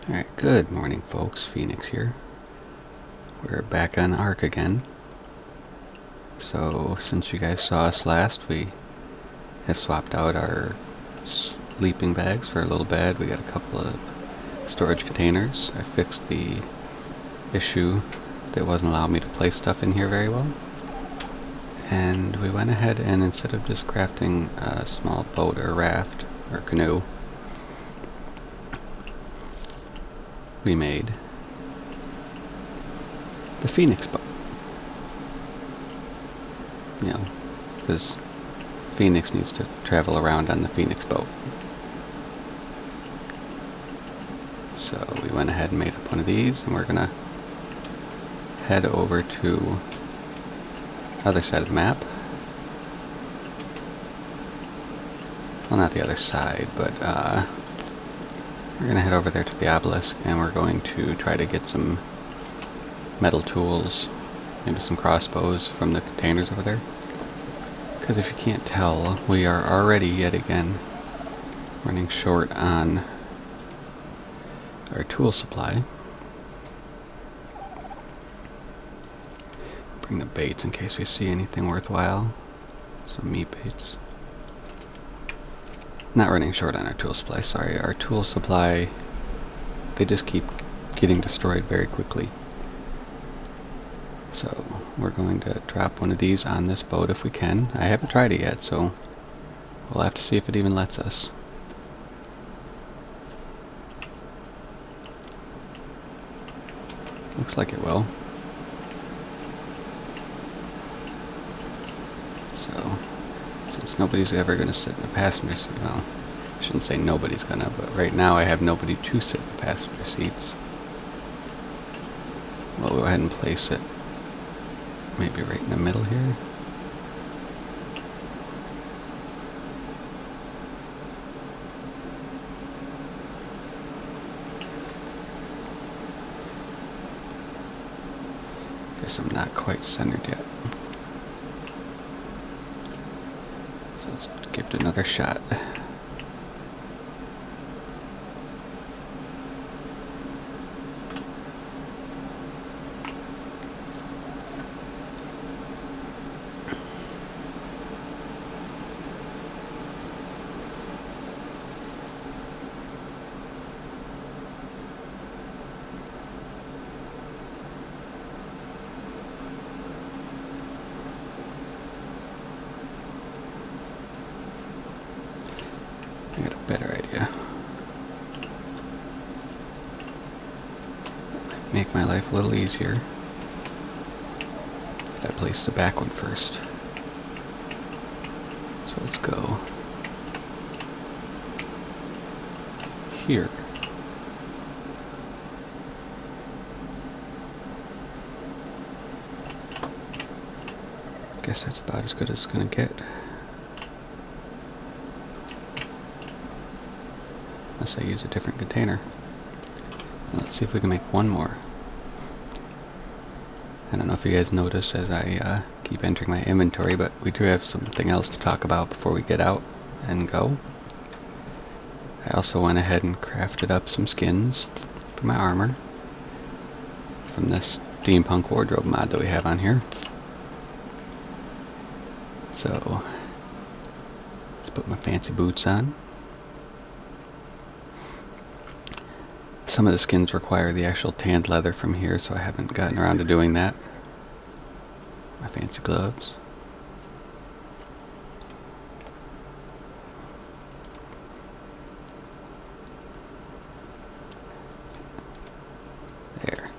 Alright, good morning folks, Phoenix here. We're back on Ark again. So, since you guys saw us last, we have swapped out our sleeping bags for a little bed. We got a couple of storage containers. I fixed the issue that wasn't allowing me to place stuff in here very well. And we went ahead and instead of just crafting a small boat or raft or canoe, we made the Phoenix boat. You know, because Phoenix needs to travel around on the Phoenix boat. So we went ahead and made up one of these, and we're gonna head over to the other side of the map. Well, not the other side, but we're gonna head over there to the obelisk, and we're going to try to get some metal tools, maybe some crossbows from the containers over there. Because if you can't tell, we are already yet again running short on our tool supply. Bring the baits in case we see anything worthwhile. Some meat baits. Not running short on our tool supply, sorry. Our tool supply, they just keep getting destroyed very quickly. So we're going to drop one of these on this boat if we can. I haven't tried it yet, so we'll have to see if it even lets us. Looks like it will. So, since nobody's ever going to sit in the passenger seat, well, I shouldn't say nobody's gonna, but right now I have nobody to sit in the passenger seats. We'll go ahead and place it maybe right in the middle here. Guess I'm not quite centered yet. So let's give it another shot. I got a better idea. That might make my life a little easier if I place the back one first. So let's go here. Guess that's about as good as it's gonna get. Unless I use a different container. Let's see if we can make one more. I don't know if you guys notice as I keep entering my inventory, but we do have something else to talk about before we get out and go. I also went ahead and crafted up some skins for my armor from this steampunk wardrobe mod that we have on here. So let's put my fancy boots on. Some of the skins require the actual tanned leather from here, so I haven't gotten around to doing that. My fancy gloves. There.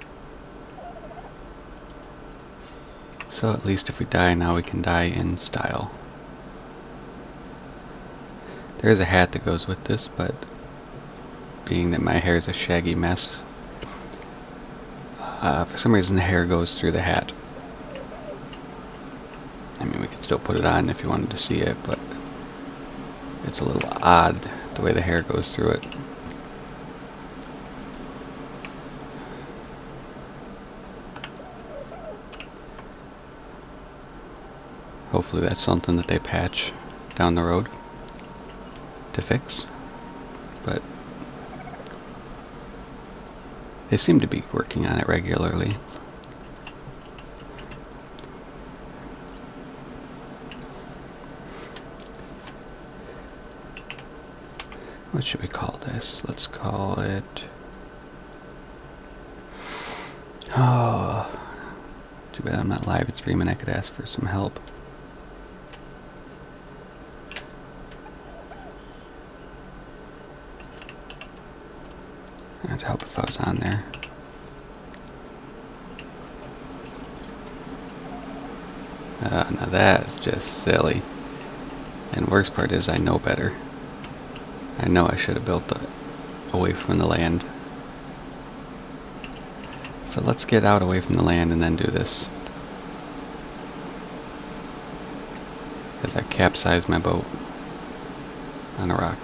So at least if we die now, we can die in style. There's a hat that goes with this, but being that my hair is a shaggy mess, for some reason the hair goes through the hat. I mean, we could still put it on if you wanted to see it, but it's a little odd the way the hair goes through it. Hopefully that's something that they patch down the road to fix. But They seem to be working on it regularly. What should we call this? Let's call it... Oh, too bad I'm not live streaming. I could ask for some help. I'd help if I was on there. Now that's just silly. And worst part is I know better. I know I should have built it away from the land. So let's get out away from the land and then do this. Because I capsized my boat on a rock.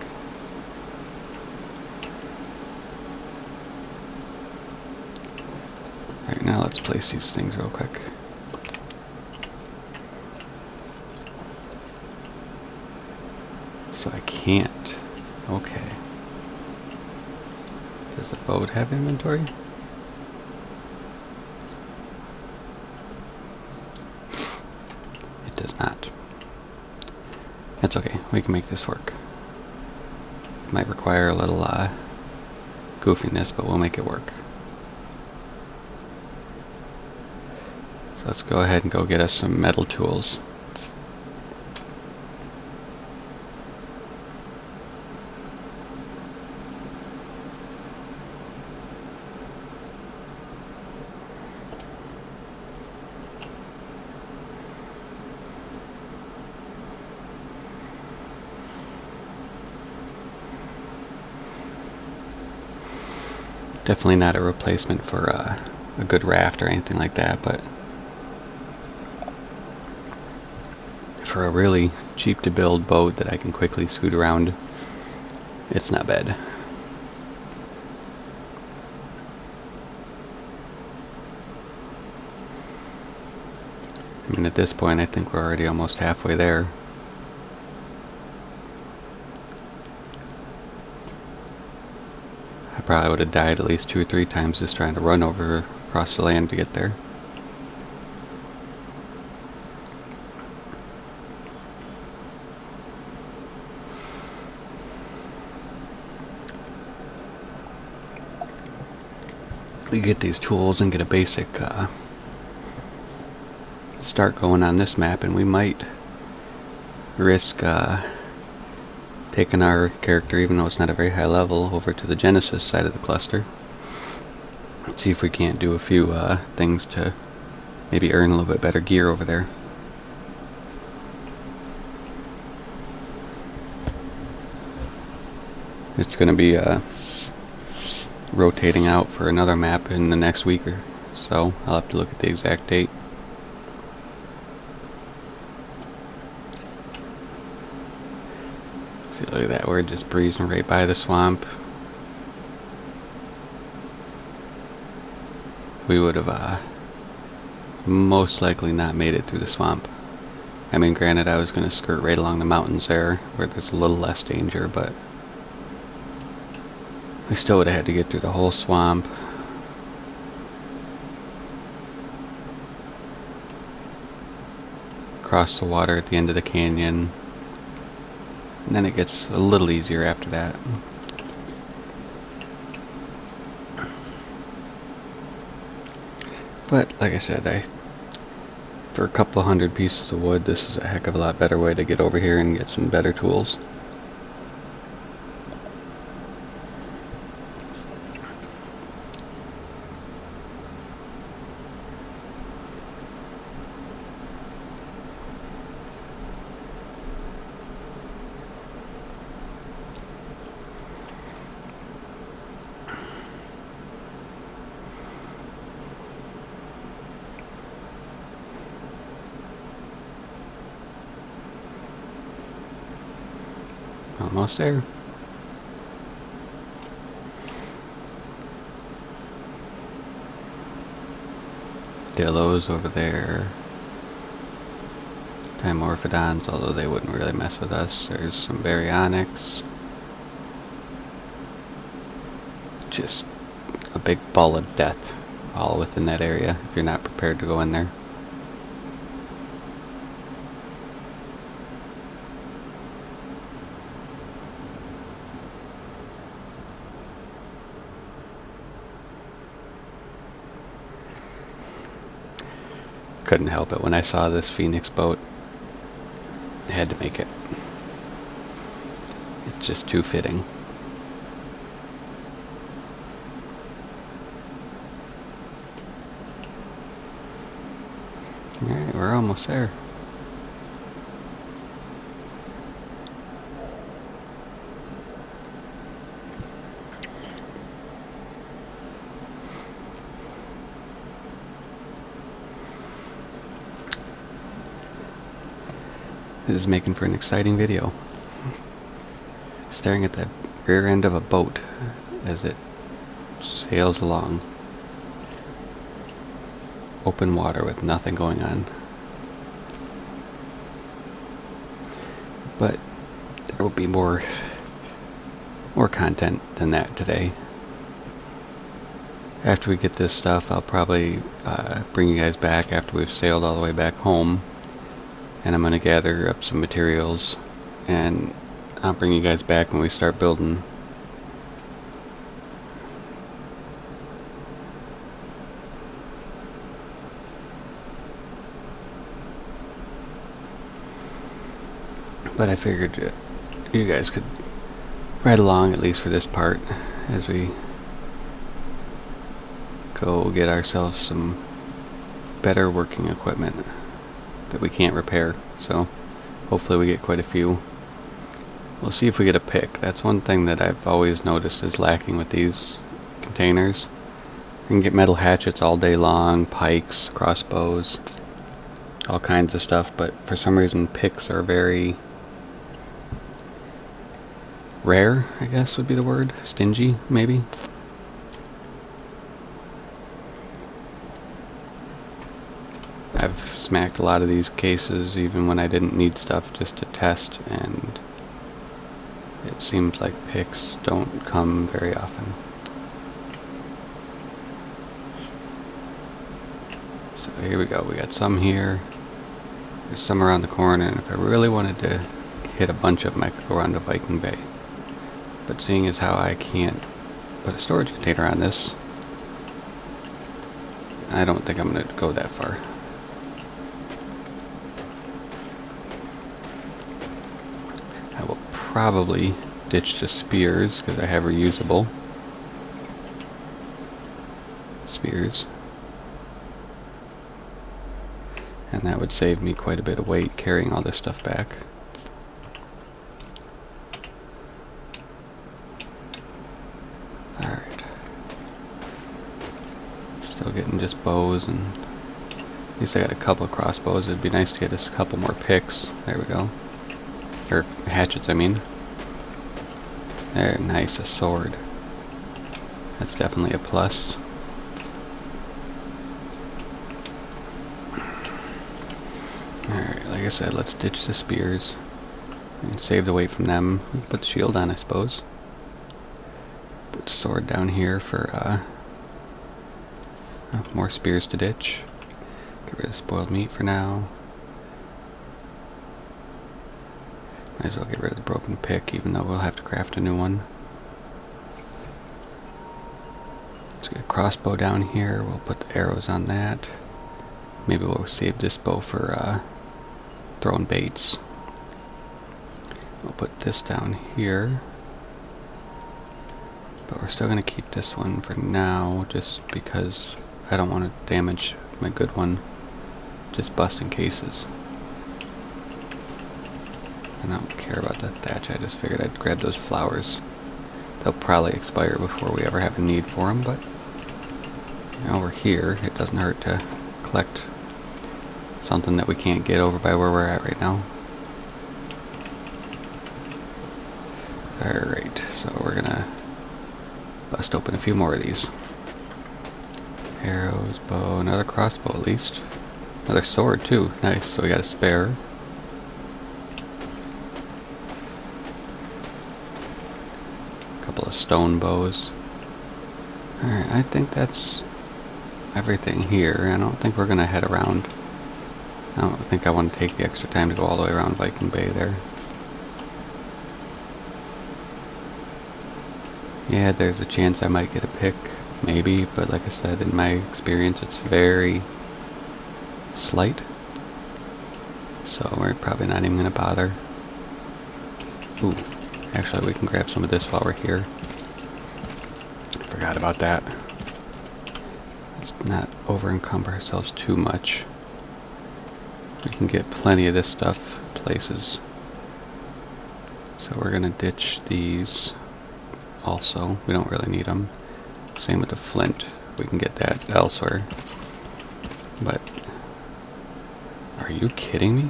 Alright, now let's place these things real quick. So I can't. Okay. Does the boat have inventory? It does not. That's okay. We can make this work. It might require a little goofiness, but we'll make it work. So let's go ahead and go get us some metal tools. Definitely not a replacement for a good raft or anything like that, but for a really cheap to build boat that I can quickly scoot around, it's not bad. I mean, at this point I think we're already almost halfway there. I probably would have died at least 2 or 3 times just trying to run over across the land to get there. We get these tools and get a basic start going on this map, and we might risk taking our character, even though it's not a very high level, over to the Genesis side of the cluster. Let's see if we can't do a few things to maybe earn a little bit better gear over there. It's going to be rotating out for another map in the next week or so. I'll have to look at the exact date. See, look at that, we're just breezing right by the swamp. We would have most likely not made it through the swamp. I mean, granted, I was going to skirt right along the mountains there, where there's a little less danger, but we still would have had to get through the whole swamp. Cross the water at the end of the canyon. And then it gets a little easier after that. But, like I said, for a couple hundred pieces of wood, this is a heck of a lot better way to get over here and get some better tools. Almost there. Dillos over there. Dimorphodons, although they wouldn't really mess with us. There's some baryonyx. Just a big ball of death all within that area if you're not prepared to go in there. Couldn't help it when I saw this Phoenix boat. I had to make it. It's just too fitting. Alright, we're almost there. This is making for an exciting video. Staring at the rear end of a boat as it sails along. Open water with nothing going on. But there will be more content than that today. After we get this stuff, I'll probably bring you guys back after we've sailed all the way back home. And I'm going to gather up some materials, and I'll bring you guys back when we start building. But I figured you guys could ride along, at least for this part, as we go get ourselves some better working equipment that we can't repair. So hopefully we get quite a few. We'll see if we get a pick. That's one thing that I've always noticed is lacking with these containers. You can get metal hatchets all day long, pikes, crossbows, all kinds of stuff, but for some reason picks are very rare, I guess would be the word. Stingy, maybe. I've smacked a lot of these cases even when I didn't need stuff, just to test, and it seems like picks don't come very often. So here we go. We got some here. There's some around the corner, and if I really wanted to hit a bunch of them, I could go around to Viking Bay. But seeing as how I can't put a storage container on this, I don't think I'm going to go that far. I will probably ditch the spears because I have reusable spears. And that would save me quite a bit of weight carrying all this stuff back. Alright. Still getting just bows, and at least I got a couple of crossbows. It'd be nice to get us a couple more picks. There we go. Or hatchets, I mean. There, nice, a sword. That's definitely a plus. Alright, like I said, let's ditch the spears and save the weight from them. Put the shield on, I suppose. Put the sword down here for more spears to ditch. Get rid of spoiled meat for now. Might as well get rid of the broken pick, even though we'll have to craft a new one. Let's get a crossbow down here. We'll put the arrows on that. Maybe we'll save this bow for throwing baits. We'll put this down here. But we're still going to keep this one for now, just because I don't want to damage my good one just busting cases. I don't care about that thatch. I just figured I'd grab those flowers. They'll probably expire before we ever have a need for them, but you know, we're here. It doesn't hurt to collect something that we can't get over by where we're at right now. Alright, so we're gonna bust open a few more of these. Arrows, bow, another crossbow at least. Another sword too. Nice, so we got a spare. Couple of stone bows. Alright, I think that's everything here. I don't think we're gonna head around. I don't think I want to take the extra time to go all the way around Viking Bay there. Yeah, there's a chance I might get a pick, maybe, but like I said, in my experience, it's very slight. So we're probably not even going to bother. Ooh, actually we can grab some of this while we're here. Forgot about that. Let's not over-encumber ourselves too much. We can get plenty of this stuff places. So we're going to ditch these also. We don't really need them. Same with the flint. We can get that elsewhere. But are you kidding me?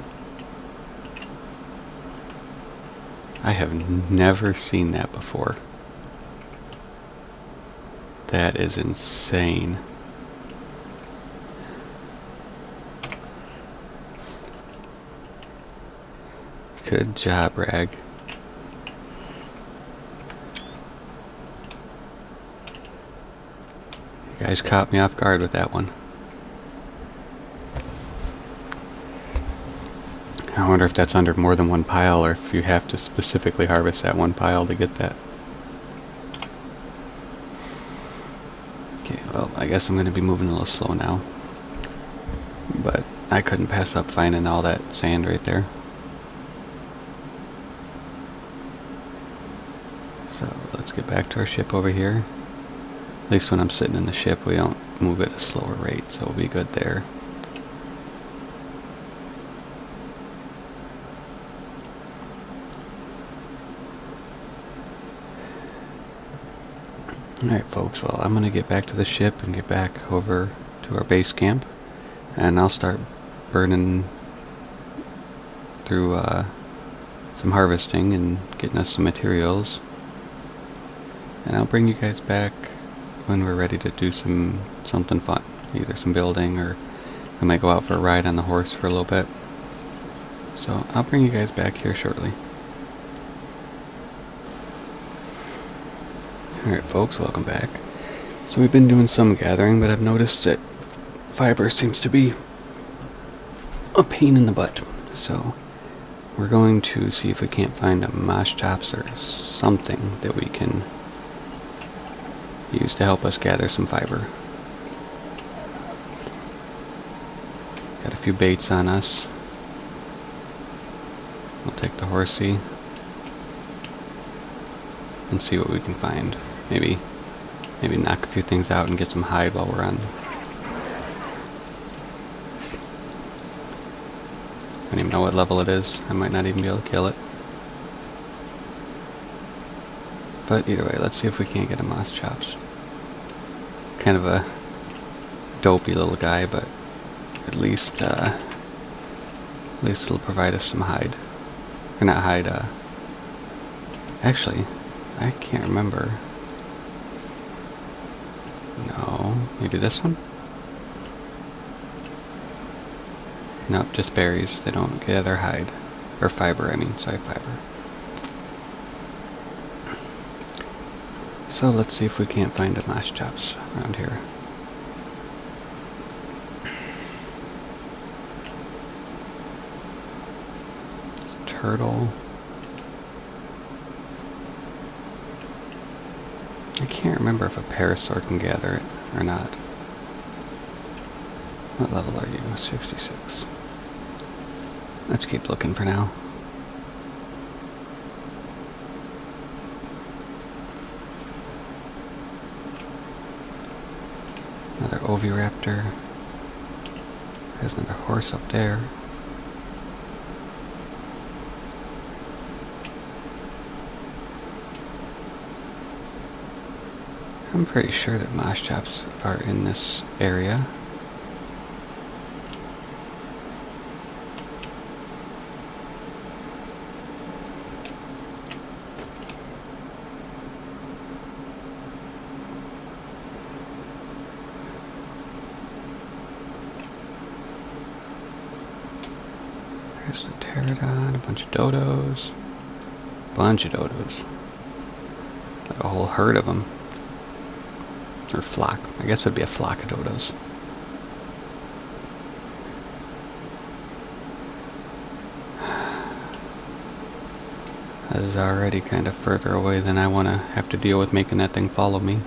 I have never seen that before. That is insane. Good job, Rag. You guys caught me off guard with that one. I wonder if that's under more than one pile, or if you have to specifically harvest that one pile to get that. Okay, well, I guess I'm going to be moving a little slow now. But I couldn't pass up finding all that sand right there. So let's get back to our ship over here. At least when I'm sitting in the ship, we don't move at a slower rate, so we'll be good there. Alright folks, well I'm going to get back to the ship and get back over to our base camp. And I'll start burning through some harvesting and getting us some materials. And I'll bring you guys back when we're ready to do something fun. Either some building, or I might go out for a ride on the horse for a little bit. So I'll bring you guys back here shortly. Alright folks, welcome back. So we've been doing some gathering, but I've noticed that fiber seems to be a pain in the butt. So we're going to see if we can't find a mosh chops or something that we can use to help us gather some fiber. Got a few baits on us. We'll take the horsey and see what we can find. Maybe knock a few things out and get some hide while we're on. I don't even know what level it is. I might not even be able to kill it. But either way, let's see if we can't get a moss chops. Kind of a dopey little guy, but at least it'll provide us some hide. Or not hide, actually, I can't remember. No, maybe this one? Nope, just berries. They don't gather hide. Or fiber, I mean. Sorry, fiber. So let's see if we can't find a mosh chops around here. It's a turtle. I can't remember if a parasaur can gather it or not. What level are you? 66. Let's keep looking for now. Another oviraptor. There's another horse up there. I'm pretty sure that mosh chops are in this area. There's a pterodon, a bunch of dodos. Bunch of dodos. Like a whole herd of them. Or flock. I guess it would be a flock of dodos. That is already kind of further away than I want to have to deal with making that thing follow me.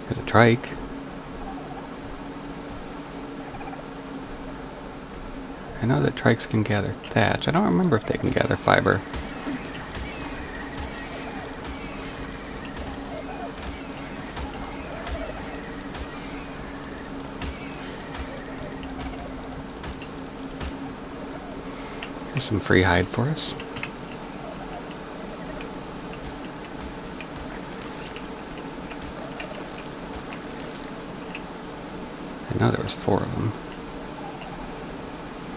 Got a trike. I know that trikes can gather thatch. I don't remember if they can gather fiber. There's some free hide for us. I know there was 4 of them.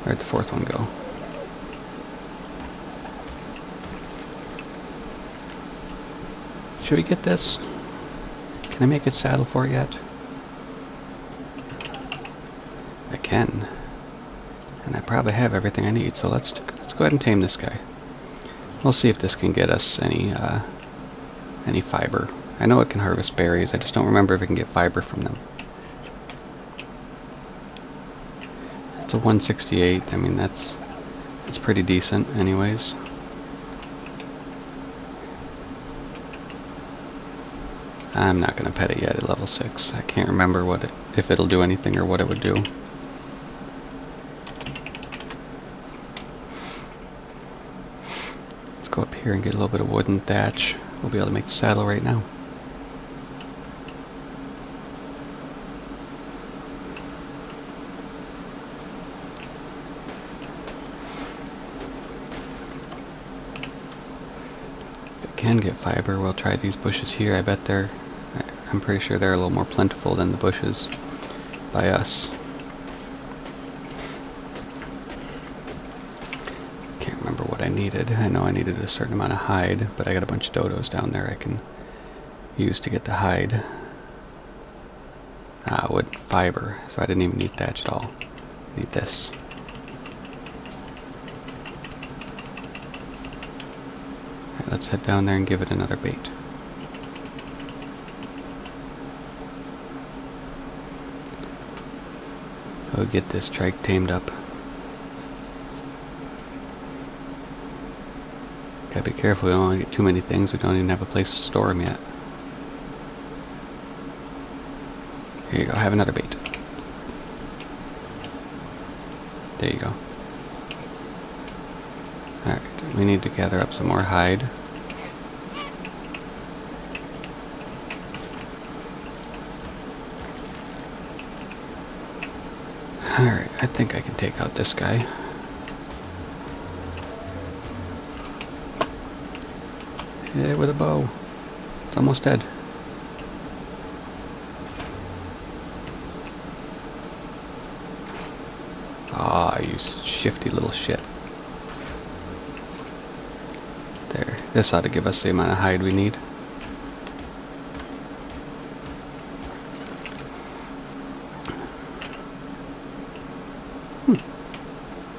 Where'd the 4th one go? Should we get this? Can I make a saddle for it yet? I can. And I probably have everything I need, so let's go ahead and tame this guy. We'll see if this can get us any fiber. I know it can harvest berries, I just don't remember if it can get fiber from them. It's a 168, I mean that's pretty decent anyways. I'm not going to pet it yet at level 6. I can't remember if it'll do anything or what it would do. Let's go up here and get a little bit of wood and thatch. We'll be able to make the saddle right now. Can get fiber. We'll try these bushes here. I bet I'm pretty sure they're a little more plentiful than the bushes by us. Can't remember what I needed. I know I needed a certain amount of hide, but I got a bunch of dodos down there I can use to get the hide. Wood fiber, so I didn't even need thatch at all. I need this. Let's head down there and give it another bait. We'll get this trike tamed up. Gotta be careful, we don't want to get too many things. We don't even have a place to store them yet. Here you go, have another bait. There you go. Alright, we need to gather up some more hide. Alright, I think I can take out this guy. Hit it with a bow. It's almost dead. Ah, you shifty little shit. There. This ought to give us the amount of hide we need.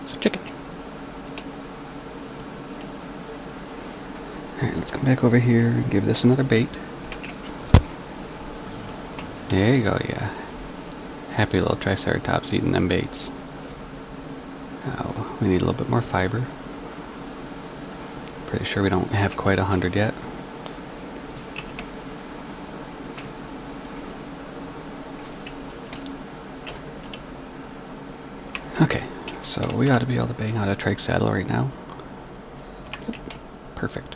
It's a chicken. Alright, let's come back over here and give this another bait. There you go, yeah. Happy little Triceratops eating them baits. Oh, we need a little bit more fiber. Pretty sure we don't have quite 100 yet. Okay, so we ought to be able to bang out a trike saddle right now. Perfect.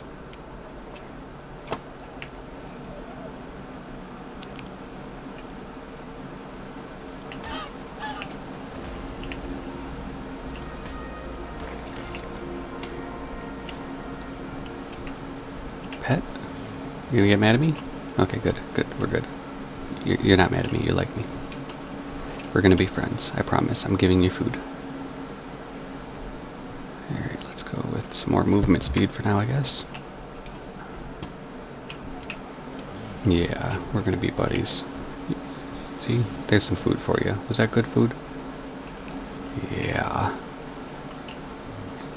Pet? You gonna get mad at me? Okay, good, we're good. You're not mad at me, you like me. We're gonna be friends, I promise. I'm giving you food. Alright, let's go with some more movement speed for now, I guess. Yeah, we're gonna be buddies. See, there's some food for you. Was that good food? Yeah.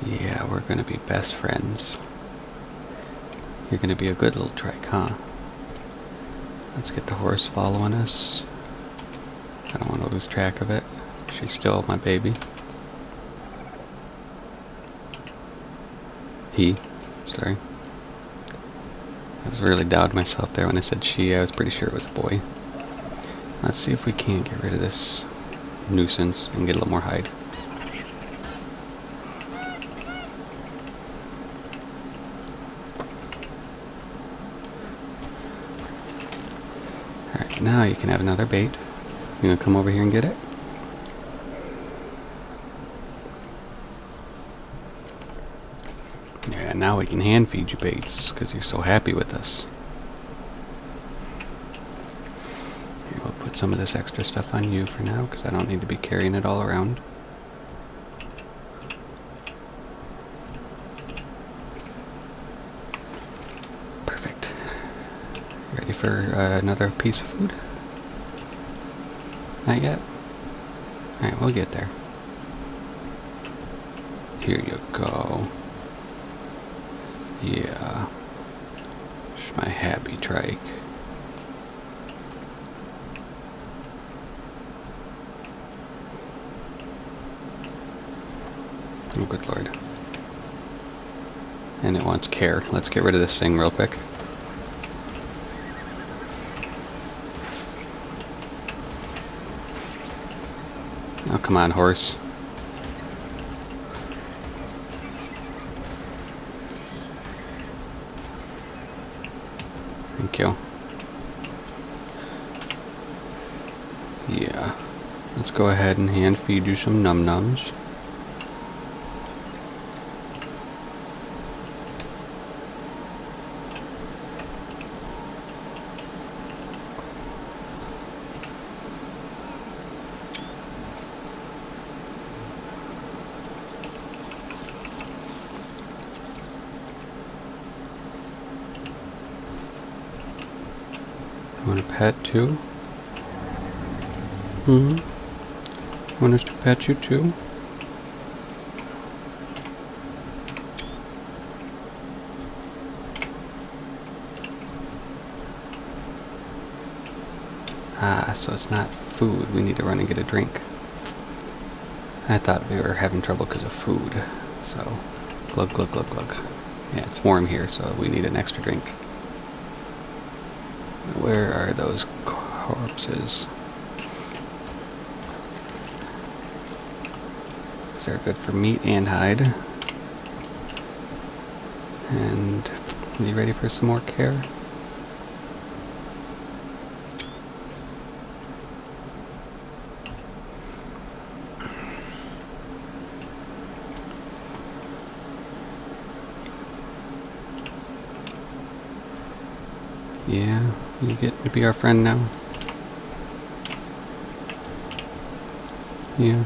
Yeah, we're gonna be best friends. You're gonna be a good little trike, huh? Let's get the horse following us. I don't want to lose track of it. She's still my baby. Sorry. I was really doubting myself there when I said she. I was pretty sure it was a boy. Let's see if we can't get rid of this nuisance and get a little more hide. Alright, now you can have another bait. You gonna come over here and get it? Yeah, now we can hand feed you baits because you're so happy with us. Here, we'll put some of this extra stuff on you for now because I don't need to be carrying it all around. Perfect. Ready for another piece of food? Not yet? Alright, we'll get there. Here you go. Yeah. It's my happy trike. Oh, good lord. And it wants care. Let's get rid of this thing real quick. Oh, come on, horse. Thank you. Yeah. Let's go ahead and hand feed you some num-nums. Want a pet too? Want us to pet you too? Ah, so it's not food. We need to run and get a drink. I thought we were having trouble because of food. So, glug, glug, glug, glug. Yeah, it's warm here, so we need an extra drink. Where are those corpses? They're good for meat and hide. And are you ready for some more care? Yeah, you get to be our friend now. Yeah.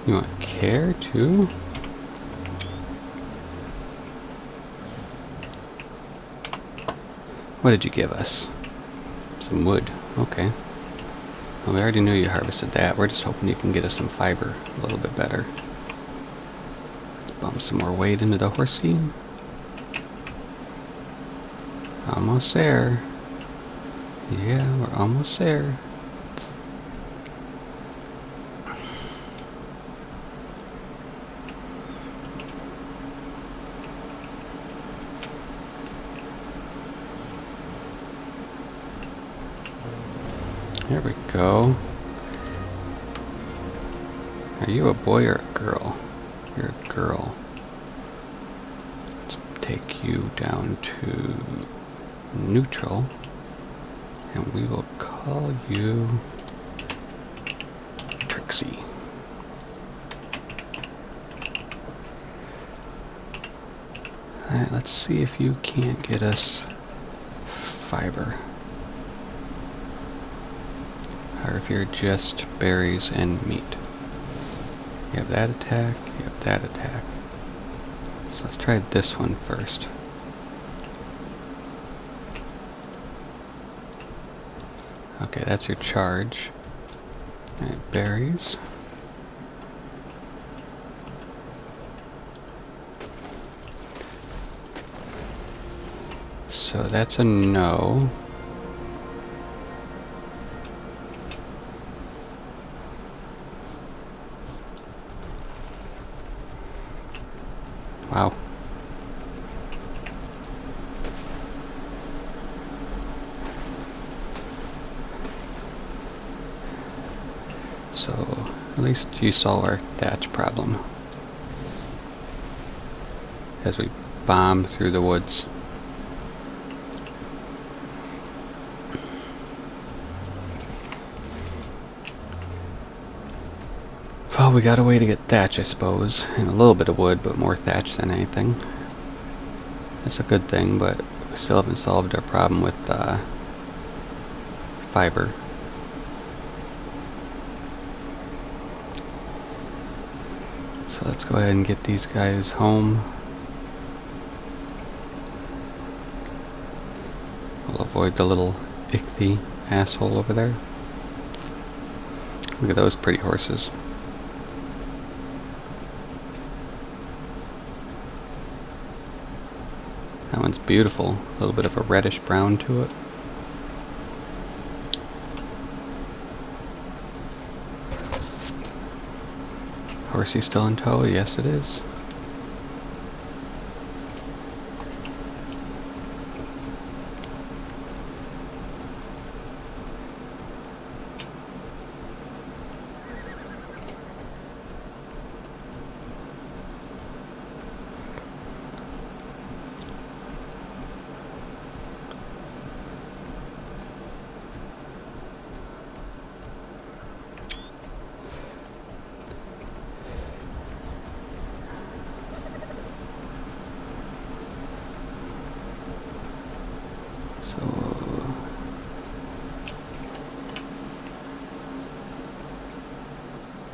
You want care too? What did you give us? Some wood. Okay. Well, we already knew you harvested that. We're just hoping you can get us some fiber a little bit better. Let's bump some more weight into the horsey. Almost there. Yeah, we're almost there. There we go. Are you a boy or a girl? You're a girl. Let's take you down to neutral. And we will call you Trixie. Alright, let's see if you can't get us fiber. or if you're just berries and meat. You have that attack, you have that attack. So let's try this one first. Okay, that's your charge. Alright, berries. So that's a no. Wow. So, at least you solve our thatch problem. As we bomb through the woods. Well, we got a way to get thatch, I suppose. And a little bit of wood, but more thatch than anything. That's a good thing, but we still haven't solved our problem with fiber. So let's go ahead and get these guys home. We'll avoid the little ichthy asshole over there. Look at those pretty horses. That one's beautiful. A little bit of a reddish brown to it. Horsey still in tow? Yes, it is.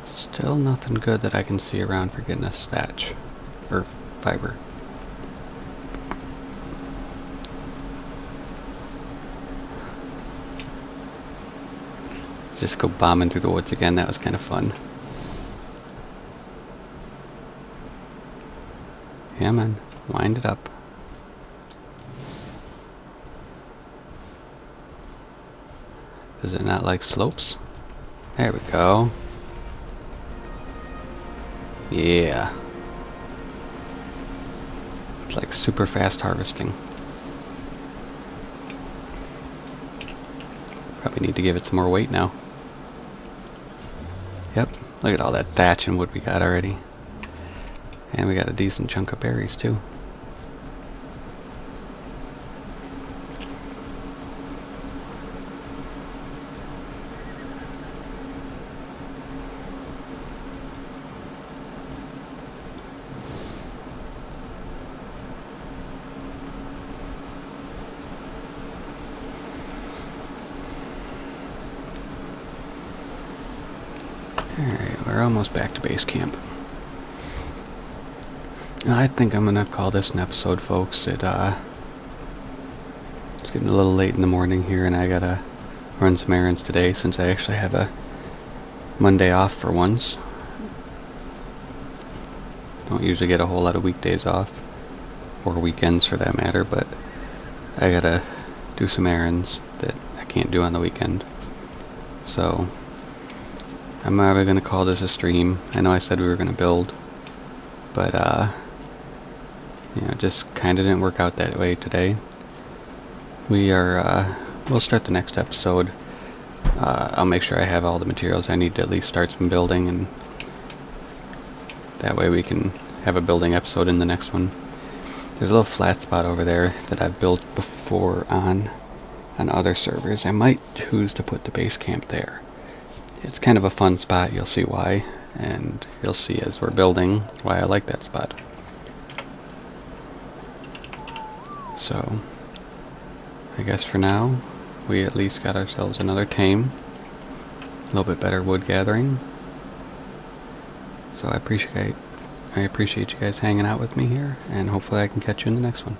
Still nothing good that I can see around for getting us thatch. Or fiber. Let's just go bombing through the woods again. That was kind of fun. Yeah, man. Wind it up. Does it not like slopes? There we go. Yeah. It's like super fast harvesting. Probably need to give it some more weight now. Yep, look at all that thatch and wood we got already. And we got a decent chunk of berries too. Alright, we're almost back to base camp. I think I'm gonna call this an episode, folks. It's getting a little late in the morning here, and I gotta run some errands today since I actually have a Monday off for once. Don't usually get a whole lot of weekdays off, or weekends for that matter, but I gotta do some errands that I can't do on the weekend. So I'm either going to call this a stream. I know I said we were going to build, but, just kind of didn't work out that way today. We'll start the next episode. I'll make sure I have all the materials I need to at least start some building, and that way we can have a building episode in the next one. There's a little flat spot over there that I've built before on other servers. I might choose to put the base camp there. It's kind of a fun spot, you'll see why, and you'll see as we're building why I like that spot. So, I guess for now, we at least got ourselves another tame. little bit better wood gathering. So I appreciate you guys hanging out with me here, and hopefully I can catch you in the next one.